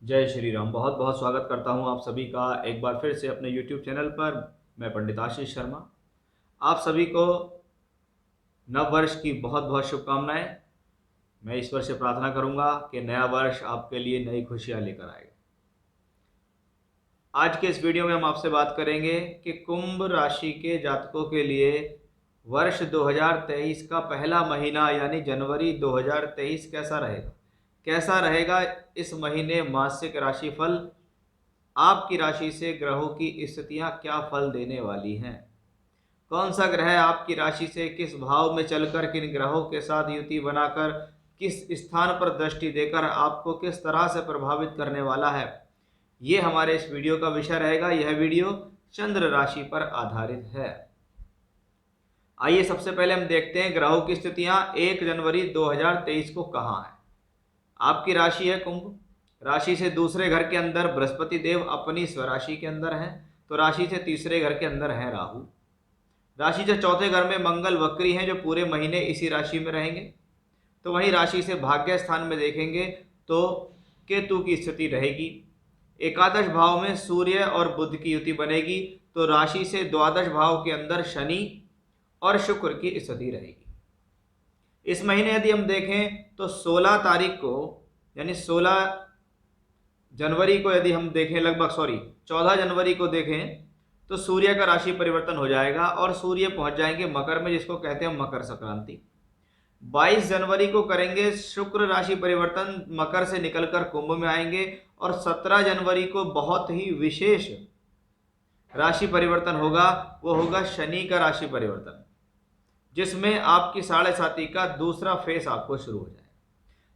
जय श्री राम। बहुत बहुत स्वागत करता हूं आप सभी का एक बार फिर से अपने YouTube चैनल पर। मैं पंडित आशीष शर्मा। आप सभी को नव वर्ष की बहुत बहुत शुभकामनाएं। मैं ईश्वर से प्रार्थना करूंगा कि नया वर्ष आपके लिए नई खुशियां लेकर आए। आज के इस वीडियो में हम आपसे बात करेंगे कि कुंभ राशि के जातकों के लिए वर्ष 2023 का पहला महीना यानी जनवरी 2023 कैसा रहेगा। इस महीने मासिक राशिफल, आपकी राशि से ग्रहों की स्थितियां क्या फल देने वाली हैं, कौन सा ग्रह आपकी राशि से किस भाव में चलकर किन ग्रहों के साथ युति बनाकर किस स्थान पर दृष्टि देकर आपको किस तरह से प्रभावित करने वाला है, ये हमारे इस वीडियो का विषय रहेगा। यह वीडियो चंद्र राशि पर आधारित है। आइए सबसे पहले हम देखते हैं ग्रहों की स्थितियां 1 जनवरी 2023 को कहाँ है। आपकी राशि है कुंभ। राशि से दूसरे घर के अंदर बृहस्पति देव अपनी स्वराशि के अंदर हैं, तो राशि से तीसरे घर के अंदर है राहु। राशि से चौथे घर में मंगल वक्री हैं जो पूरे महीने इसी राशि में रहेंगे। तो वहीं राशि से भाग्य स्थान में देखेंगे तो केतु की स्थिति रहेगी। एकादश भाव में सूर्य और बुध की युति बनेगी, तो राशि से द्वादश भाव के अंदर शनि और शुक्र की स्थिति रहेगी। इस महीने यदि हम देखें तो 16 तारीख को यानी 16 जनवरी को यदि हम देखें, लगभग 14 जनवरी को देखें तो सूर्य का राशि परिवर्तन हो जाएगा और सूर्य पहुंच जाएंगे मकर में, जिसको कहते हैं मकर संक्रांति। 22 जनवरी को करेंगे शुक्र राशि परिवर्तन, मकर से निकलकर कुंभ में आएंगे। और 17 जनवरी को बहुत ही विशेष राशि परिवर्तन होगा, वो होगा शनि का राशि परिवर्तन, जिसमें आपकी साढ़े साती का दूसरा फेस आपको शुरू हो जाए।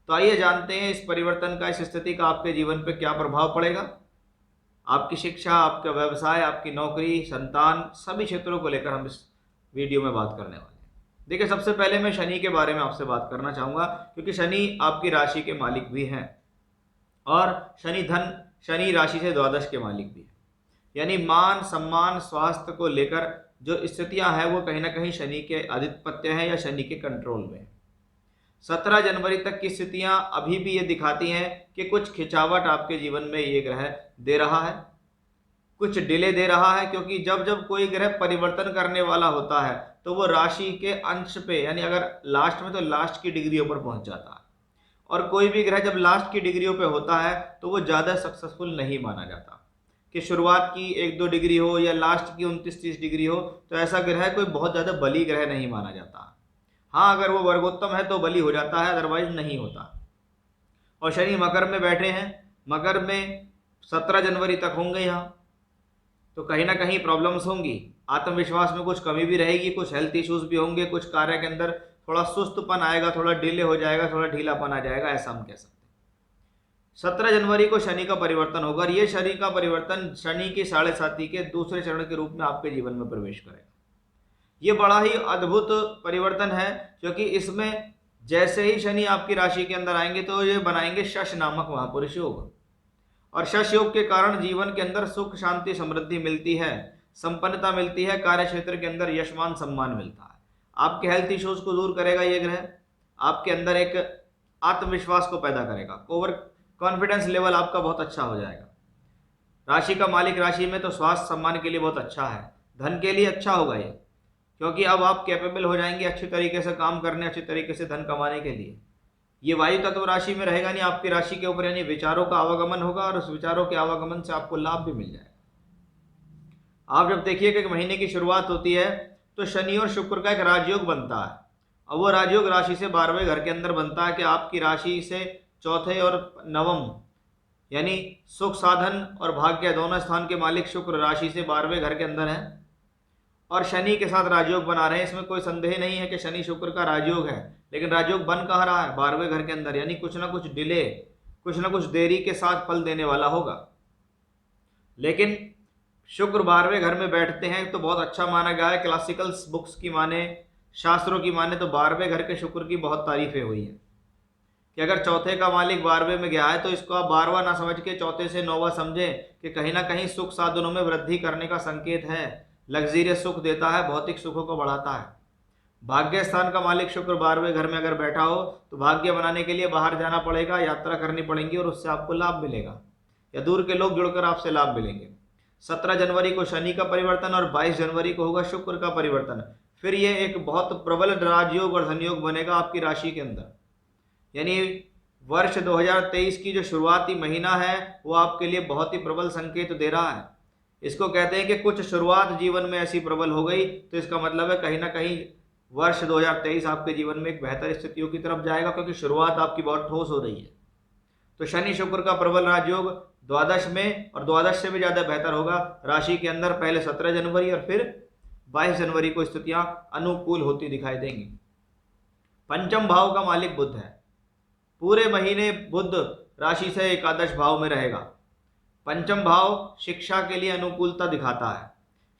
तो आइए जानते हैं इस परिवर्तन का, इस स्थिति का आपके जीवन पर क्या प्रभाव पड़ेगा। आपकी शिक्षा, आपका व्यवसाय, आपकी नौकरी, संतान, सभी क्षेत्रों को लेकर हम इस वीडियो में बात करने वाले हैं। देखिए, सबसे पहले मैं शनि के बारे में आपसे बात करना चाहूँगा, क्योंकि शनि आपकी राशि के मालिक भी हैं और शनि राशि से द्वादश के मालिक भी हैं। यानी मान सम्मान स्वास्थ्य को लेकर जो स्थितियां हैं वो कहीं ना कहीं शनि के आधिपत्य हैं या शनि के कंट्रोल में है। 17 जनवरी तक की स्थितियां अभी भी ये दिखाती हैं कि कुछ खिंचावट आपके जीवन में ये ग्रह दे रहा है, कुछ डिले दे रहा है, क्योंकि जब जब कोई ग्रह परिवर्तन करने वाला होता है तो वो राशि के अंश पे, यानी अगर लास्ट में तो लास्ट की डिग्रियों पर पहुंच जाता है। और कोई भी ग्रह जब लास्ट की डिग्रियों पे होता है तो वो ज़्यादा सक्सेसफुल नहीं माना जाता। कि शुरुआत की 1-2 डिग्री हो या लास्ट की 29-30 डिग्री हो, तो ऐसा ग्रह कोई बहुत ज़्यादा बली ग्रह नहीं माना जाता। हाँ, अगर वो वर्गोत्तम है तो बली हो जाता है, अदरवाइज नहीं होता। और शनि मकर में बैठे हैं, मकर में 17 जनवरी तक होंगे यहाँ, तो कहीं ना कहीं प्रॉब्लम्स होंगी। आत्मविश्वास में कुछ कमी भी रहेगी, कुछ हेल्थ इश्यूज भी होंगे, कुछ कार्य के अंदर थोड़ा सुस्तपन आएगा, थोड़ा डिले हो जाएगा, थोड़ा ढीलापन आ जाएगा, ऐसा हम कह सकते हैं। 17 जनवरी को शनि का परिवर्तन होगा और ये शनि का परिवर्तन शनि की साढ़े साती के दूसरे चरण के रूप में आपके जीवन में प्रवेश करेगा। ये बड़ा ही अद्भुत परिवर्तन है, क्योंकि इसमें जैसे ही शनि आपकी राशि के अंदर आएंगे तो ये बनाएंगे शश नामक महापुरुष योग। और शश योग के कारण जीवन के अंदर सुख शांति समृद्धि मिलती है, संपन्नता मिलती है, कार्य क्षेत्र के अंदर यशमान सम्मान मिलता है। आपके हेल्थ इश्यूज को दूर करेगा ये ग्रह, आपके अंदर एक आत्मविश्वास को पैदा करेगा, ओवर कॉन्फिडेंस लेवल आपका बहुत अच्छा हो जाएगा। राशि का मालिक राशि में तो स्वास्थ्य सम्मान के लिए बहुत अच्छा है, धन के लिए अच्छा होगा ये, क्योंकि अब आप कैपेबल हो जाएंगे अच्छी तरीके से काम करने, अच्छी तरीके से धन कमाने के लिए। ये वायु तत्व राशि में रहेगा, नहीं आपकी राशि के ऊपर, यानी विचारों का आवागमन होगा और उस विचारों के आवागमन से आपको लाभ भी मिल जाएगा। आप जब देखिएगा कि महीने की शुरुआत होती है तो शनि और शुक्र का एक राजयोग बनता है, और वो राजयोग राशि से 12वें घर के अंदर बनता है कि आपकी राशि से चौथे और नवम यानी सुख साधन और भाग्य दोनों स्थान के मालिक शुक्र राशि से 12वें घर के अंदर है और शनि के साथ राजयोग बना रहे हैं। इसमें कोई संदेह नहीं है कि शनि शुक्र का राजयोग है, लेकिन राजयोग बन कहाँ रहा है? 12वें घर के अंदर, यानी कुछ ना कुछ डिले, कुछ ना कुछ देरी के साथ फल देने वाला होगा। लेकिन शुक्र 12वें घर में बैठते हैं तो बहुत अच्छा माना गया है। क्लासिकल बुक्स की माने, शास्त्रों की माने तो 12वें घर के शुक्र की बहुत तारीफें हुई हैं कि अगर चौथे का मालिक 12वें में गया है तो इसको आप 12वां ना समझ के चौथे से 9वां समझें कि कहीं ना कहीं सुख साधनों में वृद्धि करने का संकेत है, लग्जीरियस सुख देता है, भौतिक सुखों को बढ़ाता है। भाग्य स्थान का मालिक शुक्र 12वें घर में अगर बैठा हो तो भाग्य बनाने के लिए बाहर जाना पड़ेगा, यात्रा करनी पड़ेगी और उससे आपको लाभ मिलेगा। या दूर के लोग जुड़कर आपसे लाभ मिलेंगे। 17 जनवरी को शनि का परिवर्तन और 22 जनवरी को होगा शुक्र का परिवर्तन। फिर ये एक बहुत प्रबल राजयोग और धनयोग बनेगा आपकी राशि के अंदर। यानी वर्ष 2023 की जो शुरुआती महीना है वो आपके लिए बहुत ही प्रबल संकेत दे रहा है। इसको कहते हैं कि कुछ शुरुआत जीवन में ऐसी प्रबल हो गई तो इसका मतलब है कहीं ना कहीं वर्ष 2023 आपके जीवन में एक बेहतर स्थितियों की तरफ जाएगा, क्योंकि शुरुआत आपकी बहुत ठोस हो रही है। तो शनि शुक्र का प्रबल राजयोग द्वादश में, और द्वादश से भी ज्यादा बेहतर होगा राशि के अंदर पहले 17 जनवरी और फिर 22 जनवरी को स्थितियां अनुकूल होती दिखाई देंगी। पंचम भाव का मालिक बुध है। पूरे महीने बुध राशि से एकादश भाव में रहेगा। पंचम भाव शिक्षा के लिए अनुकूलता दिखाता है।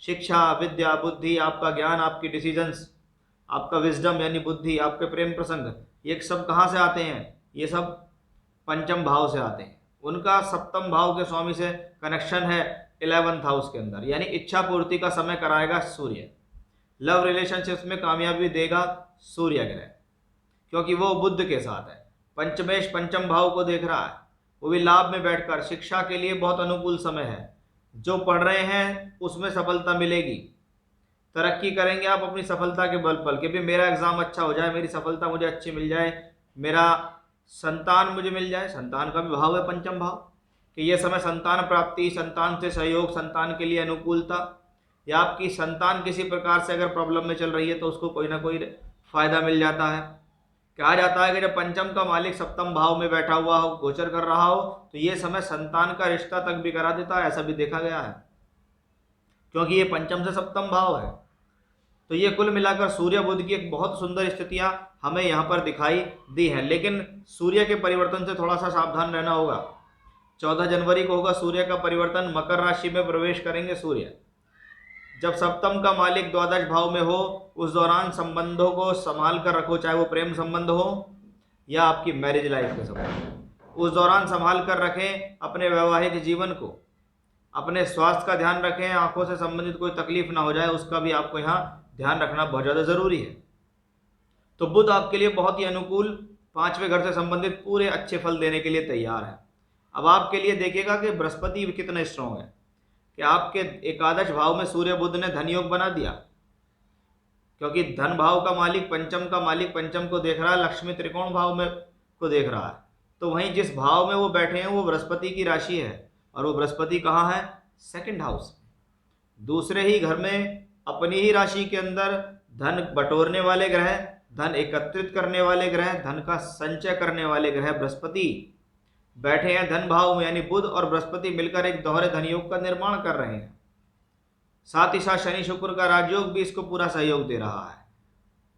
शिक्षा, विद्या, बुद्धि, आपका ज्ञान, आपकी डिसीजंस, आपका विजडम यानी बुद्धि, आपके प्रेम प्रसंग, ये सब कहाँ से आते हैं? ये सब पंचम भाव से आते हैं। उनका सप्तम भाव के स्वामी से कनेक्शन है 11th हाउस के अंदर, यानी इच्छा पूर्ति का समय कराएगा सूर्य। लव रिलेशनशिप्स में कामयाबी देगा सूर्य ग्रह, क्योंकि वो बुध के साथ है। पंचमेश पंचम भाव को देख रहा है, वो भी लाभ में बैठकर। शिक्षा के लिए बहुत अनुकूल समय है। जो पढ़ रहे हैं उसमें सफलता मिलेगी, तरक्की करेंगे आप अपनी सफलता के बल पर कि भी मेरा एग्जाम अच्छा हो जाए, मेरी सफलता मुझे अच्छी मिल जाए, मेरा संतान मुझे मिल जाए। संतान का भी भाव है पंचम भाव, कि यह समय संतान प्राप्ति, संतान से सहयोग, संतान के लिए अनुकूलता, या आपकी संतान किसी प्रकार से अगर प्रॉब्लम में चल रही है तो उसको कोई ना कोई फायदा मिल जाता है। कहा जाता है कि जब पंचम का मालिक सप्तम भाव में बैठा हुआ हो, गोचर कर रहा हो, तो ये समय संतान का रिश्ता तक भी करा देता है, ऐसा भी देखा गया है, क्योंकि ये पंचम से सप्तम भाव है। तो ये कुल मिलाकर सूर्य बुध की एक बहुत सुंदर स्थितियां हमें यहाँ पर दिखाई दी हैं। लेकिन सूर्य के परिवर्तन से थोड़ा सा सावधान रहना होगा। 14 जनवरी को होगा सूर्य का परिवर्तन, मकर राशि में प्रवेश करेंगे सूर्य। जब सप्तम का मालिक द्वादश भाव में हो, उस दौरान संबंधों को संभाल कर रखो, चाहे वो प्रेम संबंध हो या आपकी मैरिज लाइफ के संबंध। उस दौरान संभाल कर रखें अपने वैवाहिक जीवन को, अपने स्वास्थ्य का ध्यान रखें, आंखों से संबंधित कोई तकलीफ ना हो जाए, उसका भी आपको यहाँ ध्यान रखना बहुत ज़्यादा ज़रूरी है। तो बुध आपके लिए बहुत ही अनुकूल, 5वें घर से संबंधित पूरे अच्छे फल देने के लिए तैयार है। अब आपके लिए देखिएगा कि बृहस्पति कितना स्ट्रॉन्ग है, कि आपके एकादश भाव में सूर्य बुध ने धन योग बना दिया, क्योंकि धन भाव का मालिक पंचम का मालिक पंचम को देख रहा है, लक्ष्मी त्रिकोण भाव में को देख रहा है। तो वहीं जिस भाव में वो बैठे हैं वो बृहस्पति की राशि है, और वो बृहस्पति कहाँ है? 2nd हाउस, दूसरे ही घर में, अपनी ही राशि के अंदर धन बटोरने वाले ग्रह, धन एकत्रित करने वाले ग्रह, धन का संचय करने वाले ग्रह बृहस्पति बैठे हैं धन भाव में। यानी बुध और बृहस्पति मिलकर एक दोहरे धन योग का निर्माण कर रहे हैं। साथ ही साथ शनि शुक्र का राजयोग भी इसको पूरा सहयोग दे रहा है।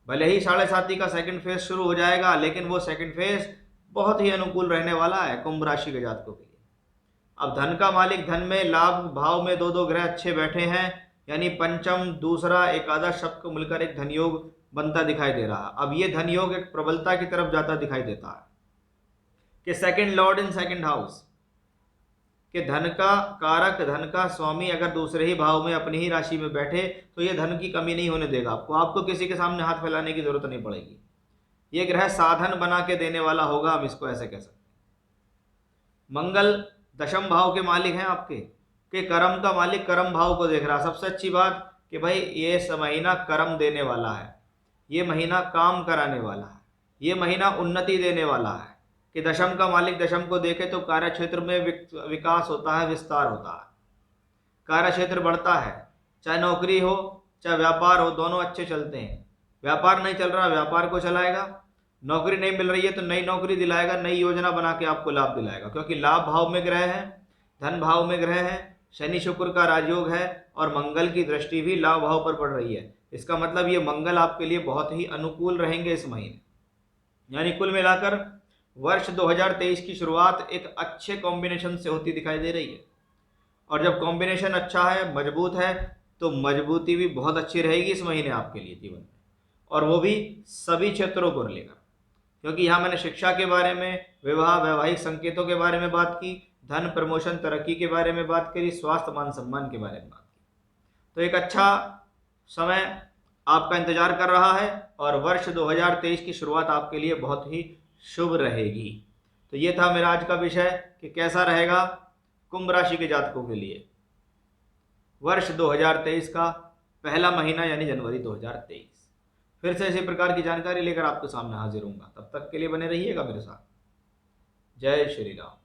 भले ही 7.5 का सेकंड फेज शुरू हो जाएगा, लेकिन वो सेकंड फेज बहुत ही अनुकूल रहने वाला है कुंभ राशि के जातकों के लिए। अब धन का मालिक धन में लाभ भाव में दो ग्रह अच्छे बैठे हैं, यानी पंचम, दूसरा, एकादश सबको मिलकर एक धन योग बनता दिखाई दे रहा है। अब ये धन योग एक प्रबलता की तरफ जाता दिखाई देता है कि 2nd लॉर्ड इन 2nd हाउस, कि धन का कारक, धन का स्वामी अगर दूसरे ही भाव में अपनी ही राशि में बैठे तो ये धन की कमी नहीं होने देगा आपको किसी के सामने हाथ फैलाने की जरूरत नहीं पड़ेगी। ये ग्रह साधन बना के देने वाला होगा, हम इसको ऐसे कह सकते हैं। मंगल दशम भाव के मालिक हैं आपके, कि कर्म का मालिक कर्म भाव को देख रहा है। सबसे अच्छी बात कि भाई ये महीना कर्म देने वाला है, ये महीना काम कराने वाला है, ये महीना उन्नति देने वाला है। कि दशम का मालिक दशम को देखे तो कार्य क्षेत्र में विकास होता है, विस्तार होता है, कार्य क्षेत्र बढ़ता है। चाहे नौकरी हो चाहे व्यापार हो, दोनों अच्छे चलते हैं। व्यापार नहीं चल रहा, व्यापार को चलाएगा। नौकरी नहीं मिल रही है तो नई नौकरी दिलाएगा, नई योजना बना के आपको लाभ दिलाएगा, क्योंकि लाभ भाव में ग्रह है, धन भाव में ग्रह है, शनि शुक्र का राजयोग है, और मंगल की दृष्टि भी लाभ भाव पर पड़ रही है। इसका मतलब ये मंगल आपके लिए बहुत ही अनुकूल रहेंगे इस महीने। यानी कुल मिलाकर वर्ष 2023 की शुरुआत एक अच्छे कॉम्बिनेशन से होती दिखाई दे रही है, और जब कॉम्बिनेशन अच्छा है, मजबूत है, तो मजबूती भी बहुत अच्छी रहेगी इस महीने आपके लिए जीवन में, और वो भी सभी क्षेत्रों को लेकर। क्योंकि यहाँ मैंने शिक्षा के बारे में, विवाह, वैवाहिक संकेतों के बारे में बात की, धन, प्रमोशन, तरक्की के बारे में बात करी, स्वास्थ्य, मान सम्मान के बारे में बात की। तो एक अच्छा समय आपका इंतजार कर रहा है, और वर्ष 2023 की शुरुआत आपके लिए बहुत ही शुभ रहेगी। तो ये था मेरा आज का विषय कि कैसा रहेगा कुंभ राशि के जातकों के लिए वर्ष 2023 का पहला महीना यानी जनवरी 2023। फिर से इसी प्रकार की जानकारी लेकर आपके सामने हाजिर होऊंगा। तब तक के लिए बने रहिएगा मेरे साथ। जय श्री राम।